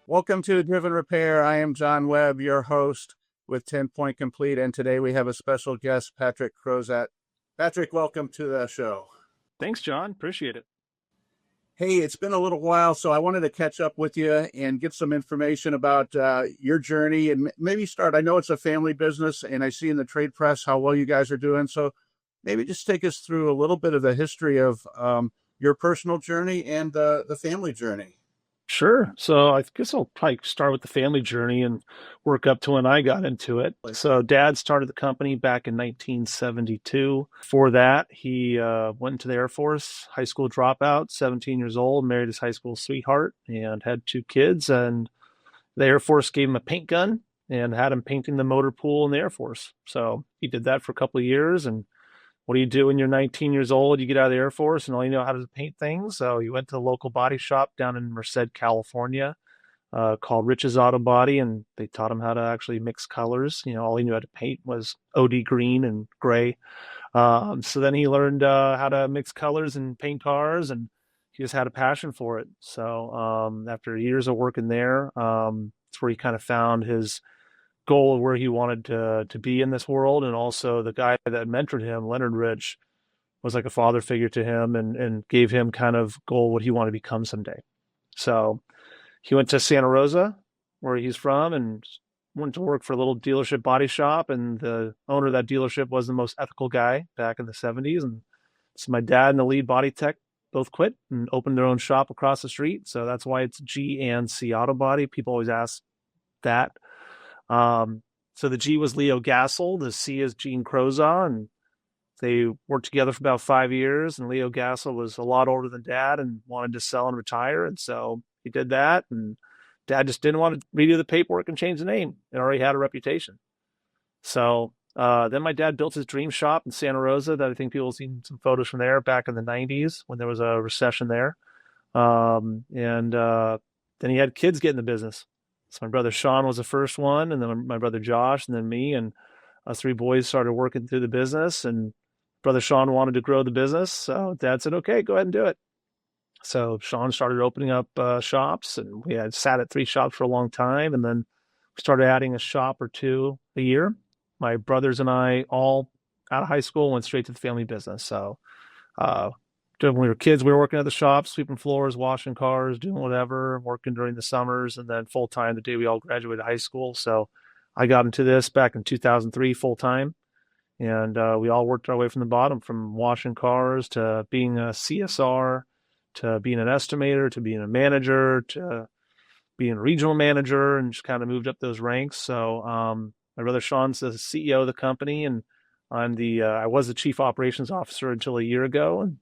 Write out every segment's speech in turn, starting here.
Welcome to Driven Repair. I am John Webb, your host with 10 Point Complete, and today we have a special guest, Patrick Crozat. Patrick, welcome to the show. Thanks, John. Appreciate it. Hey, it's been a little while, so I wanted to catch up with you and get some information about your journey and maybe start. I know it's a family business, and I see in the trade press how well you guys are doing. So maybe just take us through a little bit of the history of your personal journey and the family journey. Sure. So I guess I'll probably start with the family journey and work up to when I got into it. So Dad started the company back in 1972. For that, he went into the Air Force, high school dropout, 17 years old, married his high school sweetheart, and had two kids. And the Air Force gave him a paint gun and had him painting the motor pool in the Air Force. So he did that for a couple of years. And what do you do when you're 19 years old? You get out of the Air Force and all you know how to paint things. So he went to a local body shop down in Merced, California, called Rich's Auto Body, and they taught him how to actually mix colors. All he knew how to paint was OD green and gray. So then he learned how to mix colors and paint cars, and he just had a passion for it. So after years of working there, it's where he kind of found his goal of where he wanted to be in this world. And also the guy that mentored him, Leonard Rich, was like a father figure to him and gave him kind of goal what he wanted to become someday. So he went to Santa Rosa, where he's from, and went to work for a little dealership body shop. And the owner of that dealership was the most ethical guy back in the 70s. And so my dad and the lead body tech both quit and opened their own shop across the street. So that's why it's G&C Auto Body. People always ask that. So the G was Leo Gassel, the C is Gene Crozat, and they worked together for about 5 years. And Leo Gassel was a lot older than Dad and wanted to sell and retire, and so he did that. And Dad just didn't want to redo the paperwork and change the name. It already had a reputation. So then my dad built his dream shop in Santa Rosa that I think people have seen some photos from there back in the 90s when there was a recession there. And then he had kids get in the business. So my brother Sean was the first one, and then my brother Josh, and then me, and us three boys started working through the business. And brother Sean wanted to grow the business, so Dad said, "Okay, go ahead and do it." So Sean started opening up shops, and we had sat at three shops for a long time, and then we started adding a shop or two a year. My brothers and I, all out of high school, went straight to the family business. So uh, when we were kids, we were working at the shop, sweeping floors, washing cars, doing whatever, working during the summers, and then full time the day we all graduated high school. So I got into this back in 2003 full time, and we all worked our way from the bottom, from washing cars to being a CSR, to being an estimator, to being a manager, to being a regional manager, and just kind of moved up those ranks. So my brother Sean's the CEO of the company, and I was the chief operations officer until a year ago, and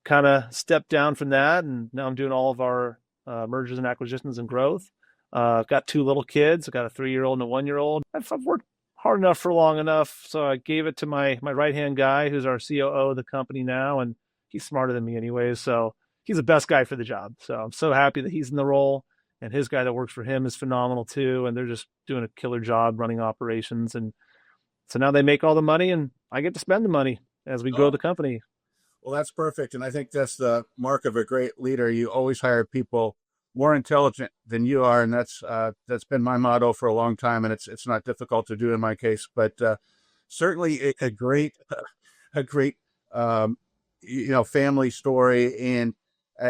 kind of stepped down from that, and now I'm doing all of our mergers and acquisitions and growth. I've got two little kids. I've got a 3-year-old and a 1-year-old. I've worked hard enough for long enough, so I gave it to my right hand guy, who's our COO of the company now, and he's smarter than me anyways. So he's the best guy for the job. So I'm so happy that he's in the role, and his guy that works for him is phenomenal too. And they're just doing a killer job running operations. And so now they make all the money, and I get to spend the money as we grow Oh, the company. well, that's perfect. And I think that's the mark of a great leader. You always hire people more intelligent than you are. And that's been my motto for a long time. And it's not difficult to do in my case, but certainly a great, um, family story. And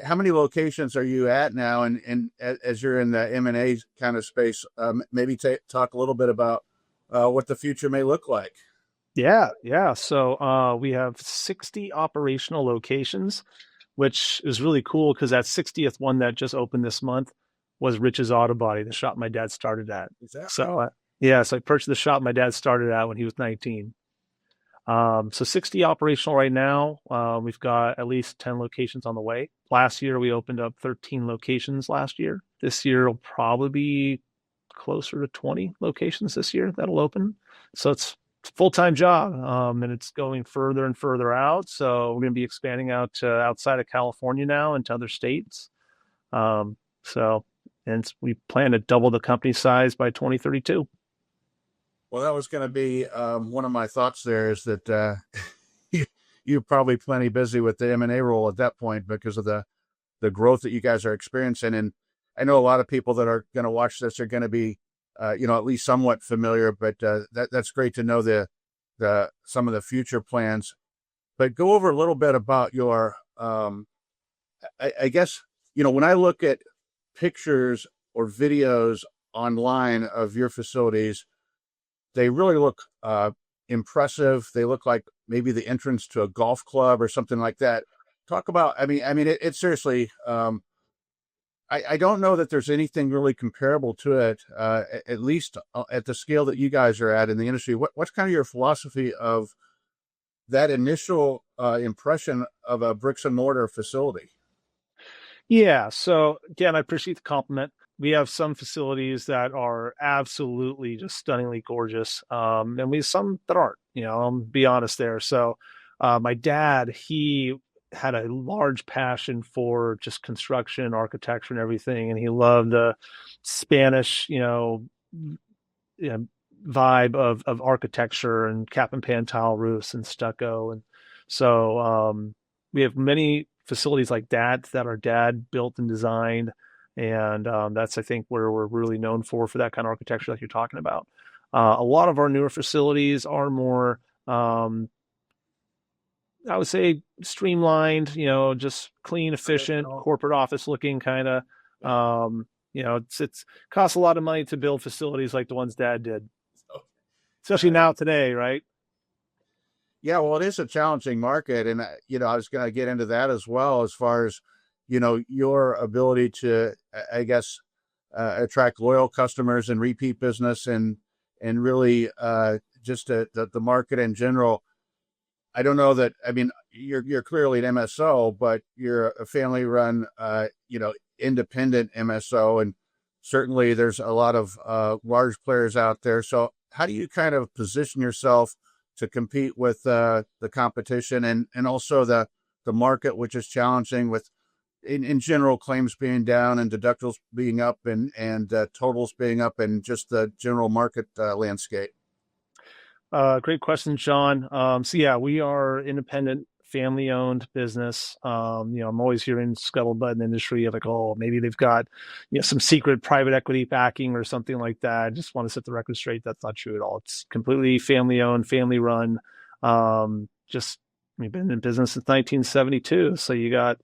how many locations are you at now? And as you're in the M&A kind of space, maybe talk a little bit about what the future may look like. Yeah, yeah. So we have 60 operational locations, which is really cool because that 60th one that just opened this month was Rich's Auto Body, the shop my dad started at. Is that right? So yeah, so I purchased the shop my dad started at when he was 19. So 60 operational right now. We've got at least 10 locations on the way. Last year we opened up 13 locations last year. This year will probably be closer to 20 locations this year that'll open. So it's a full-time job, and it's going further and further out. So we're going to be expanding out to outside of California now into other states. Um, so, and we plan to double the company size by 2032. Well, that was going to be one of my thoughts there is that you, you're probably plenty busy with the M&A role at that point because of the growth that you guys are experiencing. And I know a lot of people that are going to watch this are going to be, at least somewhat familiar, but that's great to know the some of the future plans. But go over a little bit about your, I guess, when I look at pictures or videos online of your facilities, they really look impressive. They look like maybe the entrance to a golf club or something like that. Talk about, it's seriously, I don't know that there's anything really comparable to it, at least at the scale that you guys are at in the industry. What's kind of your philosophy of that initial impression of a bricks and mortar facility? Yeah. So again, I appreciate the compliment. We have some facilities that are absolutely just stunningly gorgeous, and we have some that aren't. I'll be honest there. So, my dad, he had a large passion for just construction, architecture, and everything, and he loved the Spanish, you know, vibe of architecture and cap and pan tile roofs and stucco. And so we have many facilities like that our dad built and designed. And that's, I think, where we're really known for that kind of architecture like you're talking about. A lot of our newer facilities are more, I would say, streamlined, just clean, efficient, corporate office looking kind of. It's costs a lot of money to build facilities like the ones dad did, especially now today, right? Yeah, well, it is a challenging market, and I was going to get into that as well, as far as your ability to, I guess, attract loyal customers and repeat business, and really just the market in general. I don't know that. I mean, you're clearly an MSO, but you're a family run, independent MSO, and certainly there's a lot of large players out there. So, how do you kind of position yourself to compete with the competition, and also the market, which is challenging with in general claims being down and deductibles being up, and totals being up, and just the general market landscape? Great question, John. So yeah, we are independent, family-owned business. I'm always hearing scuttlebutt in the industry of like, oh, maybe they've got, some secret private equity backing or something like that. I just want to set the record straight. That's not true at all. It's completely family-owned, family-run. Just we've been in business since 1972, so you got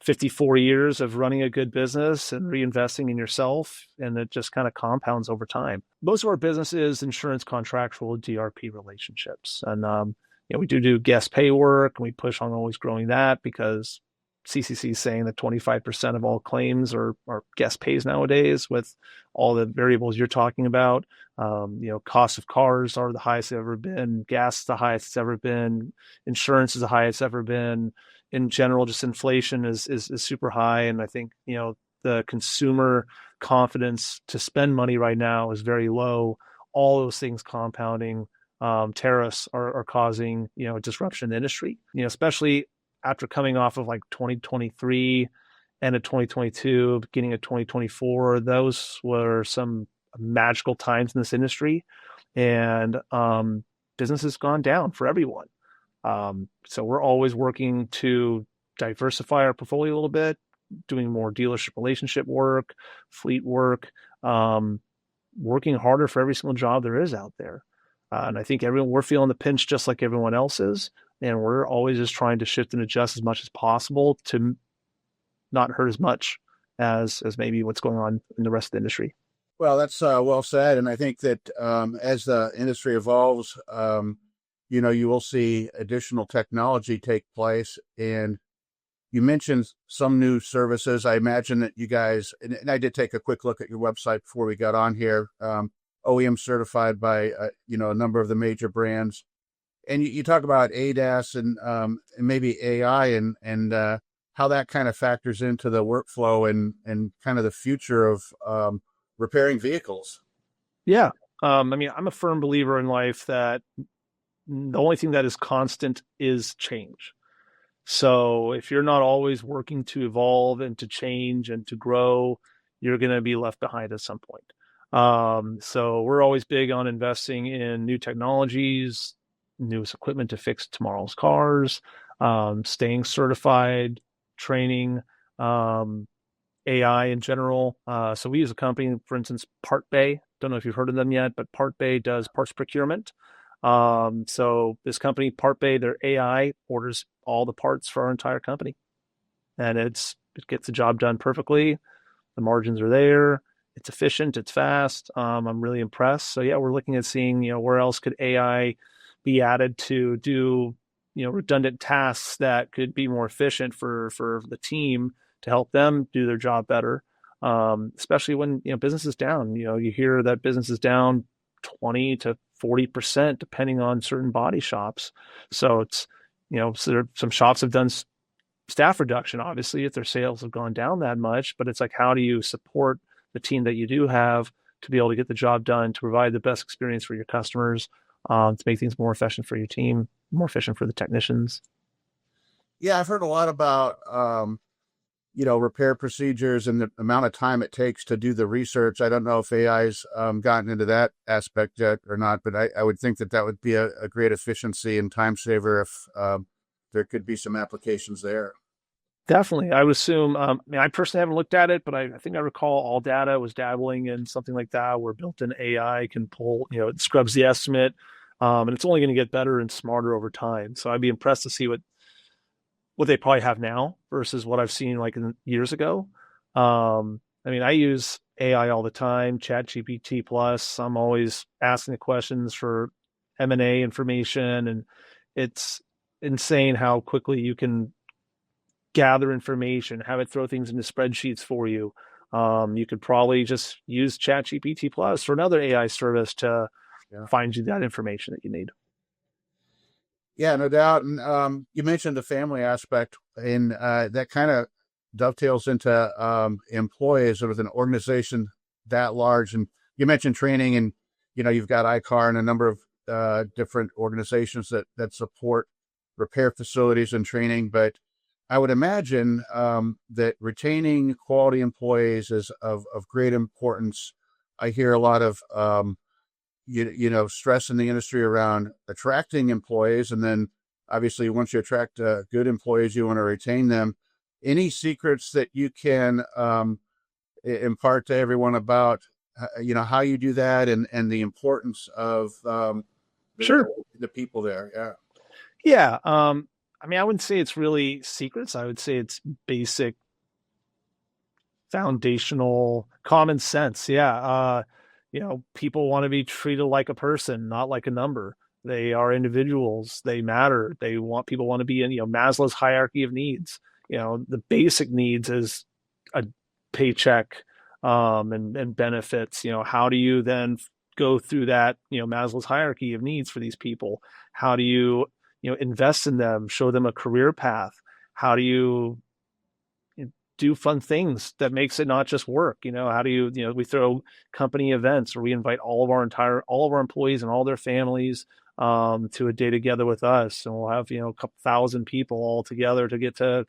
54 years of running a good business and reinvesting in yourself, and it just kind of compounds over time. Most of our business is insurance contractual DRP relationships. And, we do guest pay work, and we push on always growing that because CCC is saying that 25% of all claims are guest pays nowadays with all the variables you're talking about. Cost of cars are the highest they've ever been. Gas is the highest it's ever been. Insurance is the highest it's ever been. In general, just inflation is super high. And I think, the consumer confidence to spend money right now is very low. All those things compounding. Tariffs are causing, disruption in the industry, especially after coming off of like 2023, end of 2022, beginning of 2024. Those were some magical times in this industry, and business has gone down for everyone. So we're always working to diversify our portfolio a little bit, doing more dealership relationship work, fleet work, working harder for every single job there is out there. And I think we're feeling the pinch just like everyone else is. And we're always just trying to shift and adjust as much as possible to not hurt as much as maybe what's going on in the rest of the industry. Well, that's well said, and I think that as the industry evolves, you will see additional technology take place. And you mentioned some new services. I imagine that you guys, and I did take a quick look at your website before we got on here, OEM certified by a number of the major brands. And you talk about ADAS and maybe AI, and how that kind of factors into the workflow and kind of the future of repairing vehicles. Yeah. I'm a firm believer in life that the only thing that is constant is change. So if you're not always working to evolve and to change and to grow, you're going to be left behind at some point. So we're always big on investing in new technologies, newest equipment to fix tomorrow's cars, staying certified, training, AI in general. So we use a company, for instance, Part Bay. Don't know if you've heard of them yet, but Part Bay does parts procurement. So this company, Part Bay, their AI orders all the parts for our entire company, and it gets the job done perfectly. The margins are there. It's efficient. It's fast. I'm really impressed. So yeah, we're looking at seeing, where else could AI be added to do, redundant tasks that could be more efficient for the team to help them do their job better. Especially when, business is down. You hear that business is down 20 to 40% depending on certain body shops. So it's, some shops have done staff reduction, obviously, if their sales have gone down that much, but it's like, how do you support the team that you do have to be able to get the job done, to provide the best experience for your customers, to make things more efficient for your team, more efficient for the technicians? Yeah, I've heard a lot about repair procedures and the amount of time it takes to do the research. I don't know if AI's gotten into that aspect yet or not, but I would think that that would be a great efficiency and time saver if there could be some applications there. Definitely. I would assume, I personally haven't looked at it, but I think I recall All Data was dabbling in something like that where built-in AI can pull, it scrubs the estimate, and it's only going to get better and smarter over time. So I'd be impressed to see what they probably have now versus what I've seen like in years ago. I use AI all the time, Chat GPT plus. I'm always asking the questions for M&A information, and it's insane how quickly you can gather information, have it throw things into spreadsheets for you. You could probably just use Chat GPT plus or another AI service to Yeah. find you that information that you need. Yeah, no doubt. And you mentioned the family aspect, and that kind of dovetails into employees with an organization that large. And you mentioned training, and you've got ICAR and a number of different organizations that support repair facilities and training. But I would imagine that retaining quality employees is of great importance. I hear a lot of stress in the industry around attracting employees. And then obviously once you attract good employees, you want to retain them. Any secrets that you can impart to everyone about, how you do that and the importance of Sure. the people there? Yeah. Yeah. I wouldn't say it's really secrets. I would say it's basic foundational common sense. Yeah. People want to be treated like a person, not like a number. They are individuals. They matter. People want to be in, Maslow's hierarchy of needs. The basic needs is a paycheck, and benefits. How do you then go through that, Maslow's hierarchy of needs for these people? How do you, invest in them, show them a career path? How do you do fun things that makes it not just work? How do we throw company events where we invite all of our employees and all their families to a day together with us, and we'll have a couple thousand people all together to get to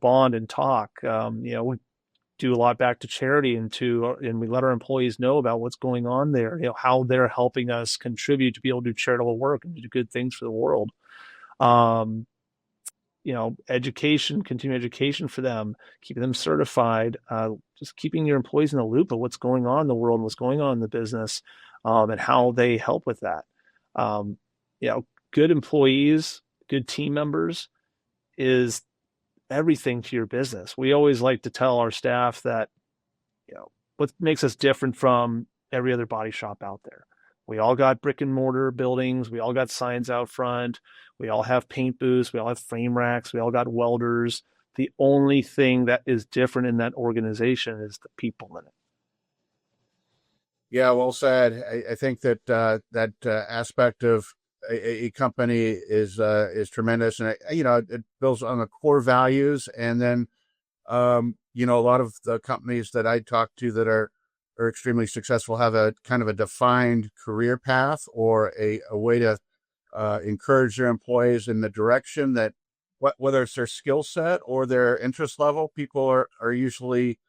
bond and talk. We do a lot back to charity, and we let our employees know about what's going on there, how they're helping us contribute to be able to do charitable work and do good things for the world. um Education, continuing education for them, keeping them certified, just keeping your employees in the loop of what's going on in the world, what's going on in the business, and how they help with that. Um, Good employees, good team members is everything to your business. We always like to tell our staff that, what makes us different from every other body shop out there. We all got brick and mortar buildings. We all got signs out front. We all have paint booths. We all have frame racks. We all got welders. The only thing that is different in that organization is the people in it. Yeah, well said. I think that that aspect of a company is tremendous, and it builds on the core values. And then a lot of the companies that I talk to that are extremely successful have a kind of a defined career path or a way to encourage their employees in the direction that whether it's their skill set or their interest level. People are usually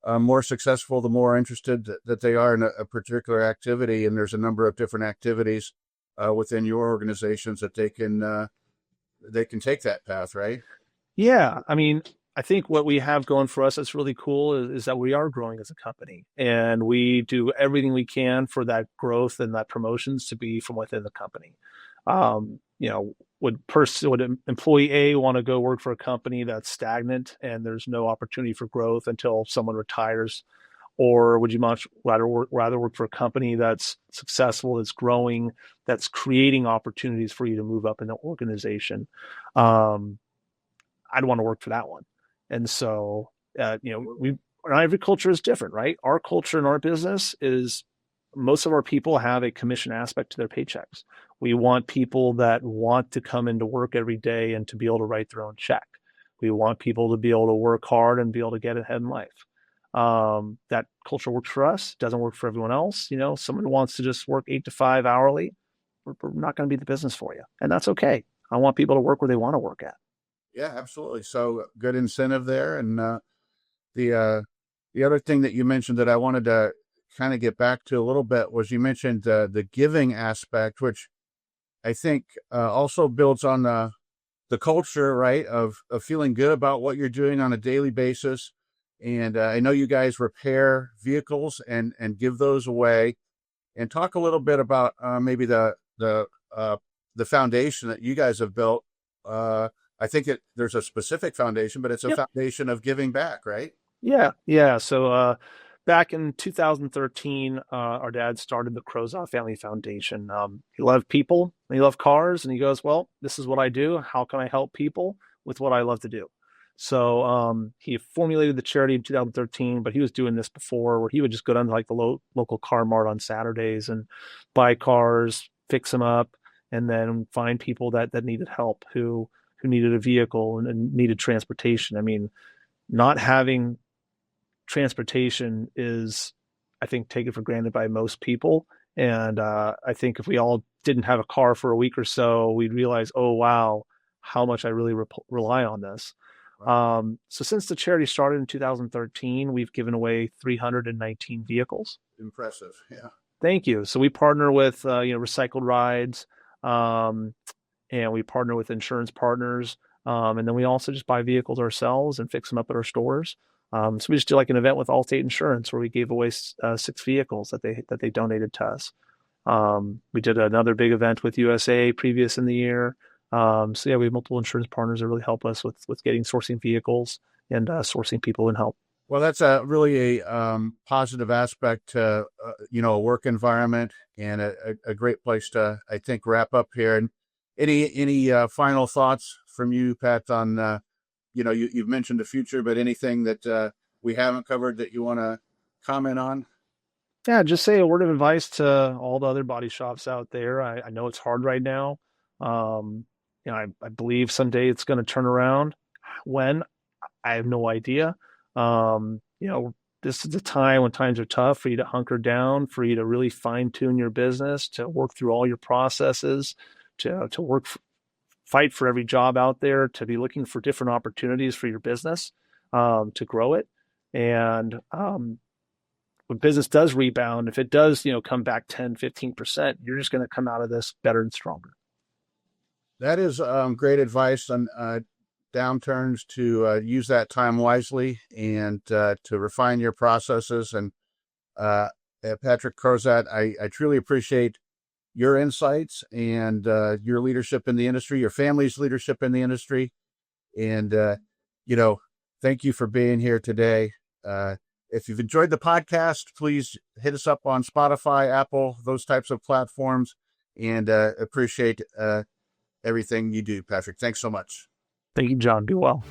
more successful the more interested that they are in a particular activity. And there's a number of different activities within your organizations that they can take that path, right? Yeah. I think what we have going for us that's really cool is that we are growing as a company, and we do everything we can for that growth and that promotions to be from within the company. Would employee A want to go work for a company that's stagnant and there's no opportunity for growth until someone retires? Or would you much rather work for a company that's successful, that's growing, that's creating opportunities for you to move up in the organization? I'd want to work for that one. And so, every culture is different, right? Our culture in our business is most of our people have a commission aspect to their paychecks. We want people that want to come into work every day and to be able to write their own check. We want people to be able to work hard and be able to get ahead in life. That culture works for us, doesn't work for everyone else. Someone wants to just work 8 to 5 hourly. We're not going to be the business for you. And that's okay. I want people to work where they want to work at. Yeah, absolutely. So good incentive there. And the other thing that you mentioned that I wanted to kind of get back to a little bit was you mentioned the giving aspect, which I think also builds on the culture, right, of feeling good about what you're doing on a daily basis. And I know you guys repair vehicles and give those away. And talk a little bit about maybe the foundation that you guys have built. I think there's a specific foundation, but it's a Yep. foundation of giving back, right? Yeah. So back in 2013, our dad started the Crozat Family Foundation. He loved people and he loved cars, and he goes, "Well, this is what I do. How can I help people with what I love to do?" So he formulated the charity in 2013, but he was doing this before, where he would just go down to like the local car mart on Saturdays and buy cars, fix them up, and then find people that needed help, who needed a vehicle and needed transportation. I mean, not having transportation is, I think, taken for granted by most people. And I think if we all didn't have a car for a week or so, we'd realize, oh, wow, how much I really rely on this. So since the charity started in 2013, we've given away 319 vehicles. Impressive. Yeah. Thank you. So we partner with, recycled rides, and we partner with insurance partners. And then we also just buy vehicles ourselves and fix them up at our stores. So we just did like an event with Allstate Insurance where we gave away 6 vehicles that they donated to us. We did another big event with USA previous in the year. So yeah, we have multiple insurance partners that really help us with sourcing vehicles and sourcing people and help. Well, that's really a positive aspect to a work environment, and a great place to, I think, wrap up here. And any final thoughts from you, Pat, on you've mentioned the future, but anything that we haven't covered that you want to comment on? Yeah, just say a word of advice to all the other body shops out there. I know it's hard right now. I believe someday it's going to turn around. When? I have no idea. This is the time when times are tough for you to hunker down, for you to really fine tune your business, to work through all your processes, to fight for every job out there, to be looking for different opportunities for your business, to grow it. And when business does rebound, if it does, come back 10, 15%, you're just going to come out of this better and stronger. That is great advice on downturns, to use that time wisely and to refine your processes. And Patrick Crozat, I truly appreciate your insights and your leadership in the industry, your family's leadership in the industry. And, thank you for being here today. If you've enjoyed the podcast, please hit us up on Spotify, Apple, those types of platforms, and appreciate everything you do, Patrick. Thanks so much. Thank you, John. Be well.